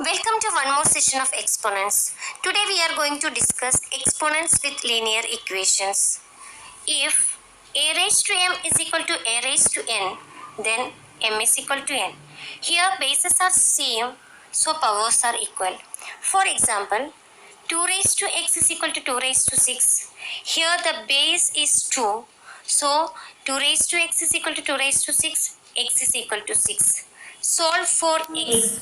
Welcome to one more session of exponents. Today we are going to discuss exponents with linear equations. If a raised to m is equal to a raised to n, then m is equal to n. Here bases are same, so powers are equal. For example, 2 raised to x is equal to 2 raised to 6. Here the base is 2, so 2 raised to x is equal to 2 raised to 6, x is equal to 6. Solve for x.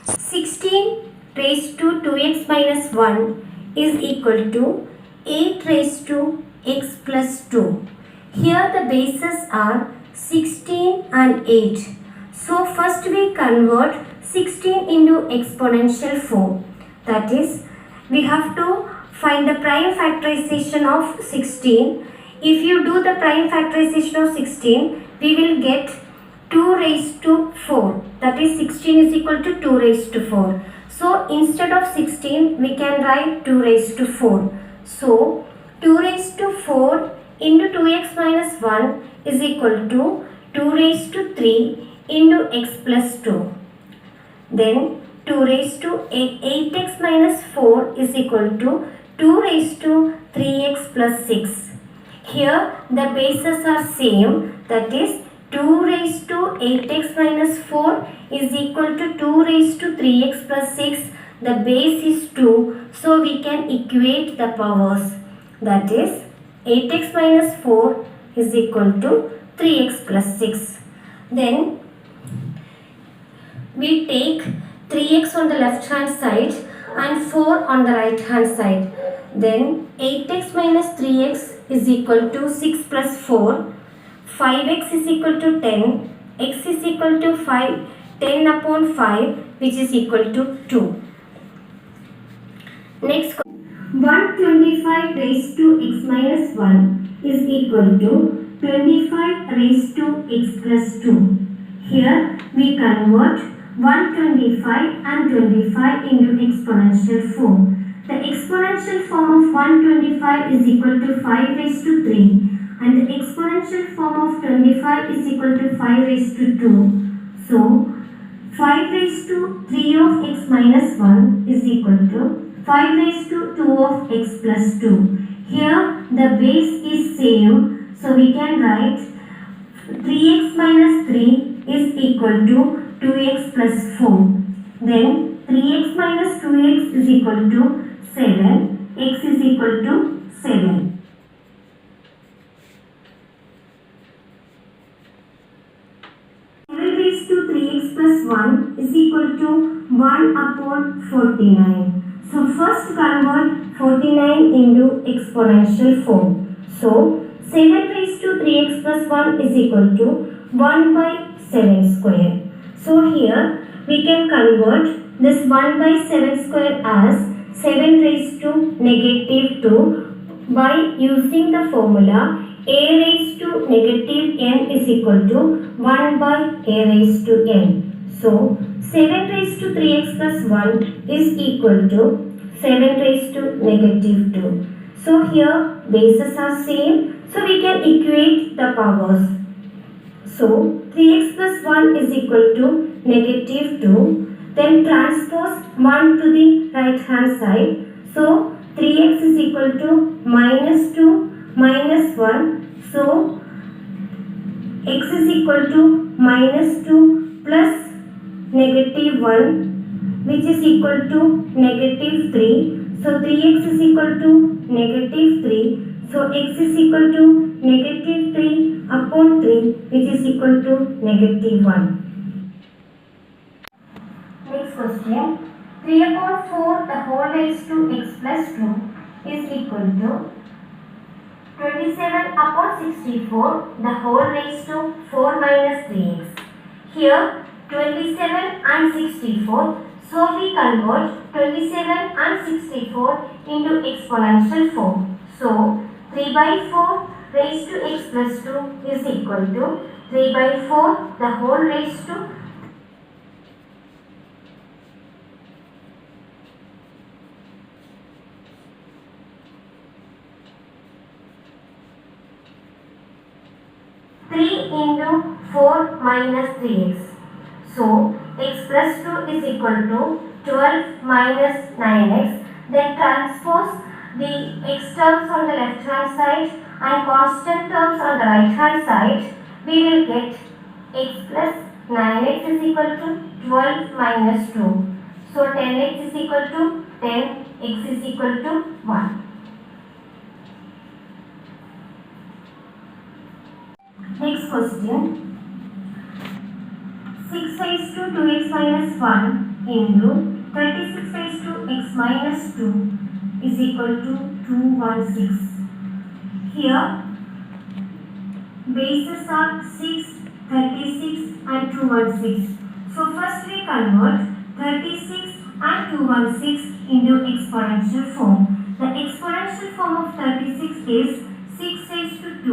16 raised to 2x minus 1 is equal to 8 raised to x plus 2. Here the bases are 16 and 8. So first we convert 16 into exponential form. That is, we have to find the prime factorization of 16. If you do the prime factorization of 16, we will get 2 raised to 4, that is 16 is equal to 2 raised to 4. So instead of 16 we can write 2 raised to 4. So 2 raised to 4 into 2x minus 1 is equal to 2 raised to 3 into x plus 2. Then 2 raised to 8x minus 4 is equal to 2 raised to 3x plus 6. Here the bases are same, that is 2 raised to 8x minus 4 is equal to 2 raised to 3x plus 6. The base is 2, so we can equate the powers. That is 8x minus 4 is equal to 3x plus 6. Then we take 3x on the left hand side and 4 on the right hand side. Then 8x minus 3x is equal to 6 plus 4. 5x is equal to 10, x is equal to 5, 10 upon 5, which is equal to 2. Next, 125 raised to x minus 1 is equal to 25 raised to x plus 2. Here we convert 125 and 25 into exponential form. The exponential form of 125 is equal to 5 raised to 3. And the exponential form of 25 is equal to 5 raised to 2. So, 5 raised to 3 of x minus 1 is equal to 5 raised to 2 of x plus 2. Here, the base is same. So, we can write 3x minus 3 is equal to 2x plus 4. Then, 3x minus 2x is equal to 7. X is equal to 7. 3x plus 1 is equal to 1 upon 49. So first convert 49 into exponential form. So 7 raised to 3x plus 1 is equal to 1 by 7 square. So here we can convert this 1 by 7 square as 7 raised to negative 2 by using the formula a raised to negative n is equal to 1 by a raised to n. So, 7 raised to 3x plus 1 is equal to 7 raised to negative 2. So, here bases are same, so we can equate the powers. So, 3x plus 1 is equal to negative 2. Then transpose 1 to the right hand side. So, 3x is equal to minus 2 minus 1. So, x is equal to minus 2 plus negative 1, which is equal to negative 3. So, 3x is equal to negative 3. So, x is equal to negative 3 upon 3, which is equal to negative 1. Next question. 3 upon 4 the whole raised to x plus 2 is equal to 27 upon 64 the whole raised to 4 minus 3x. Here 27 and 64, so we convert 27 and 64 into exponential form. So 3 by 4 raised to x plus 2 is equal to 3 by 4 the whole raised to 3 into 4 minus 3x. So, x plus 2 is equal to 12 minus 9x. Then transpose the x terms on the left hand side and constant terms on the right hand side. We will get x plus 9x is equal to 12 minus 2. So 10x is equal to 10, x is equal to 1. Next question. 6 raised to 2x minus 1 into 36 raised to x minus 2 is equal to 216. Here bases are 6, 36 and 216. So first we convert 36 and 216 into exponential form. The exponential form of 36 is 6 raised to 2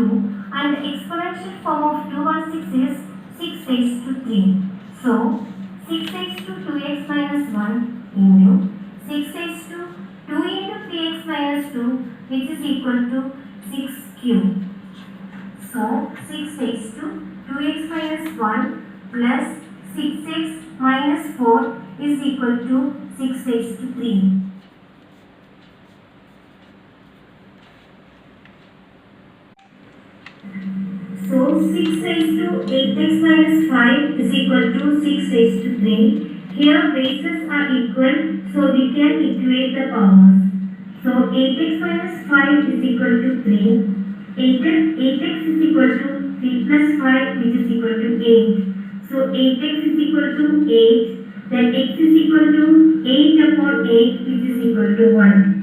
and the exponential form of 216 is 6 raised to 3. So 6 raised to 2x minus 1 into 6 raised to 2 into 3x minus 2 which is equal to 6 cube. So 6 raised to 2x minus 1 plus 6x minus 4 is equal to 6 raised to 3. So 6 raised to 8x minus 5 is equal to 6 raised to 3. Here bases are equal, so we can equate the powers. So 8x minus 5 is equal to 3. 8x is equal to 3 plus 5 which is equal to 8. So 8x is equal to 8. Then x is equal to 8 upon 8 which is equal to 1.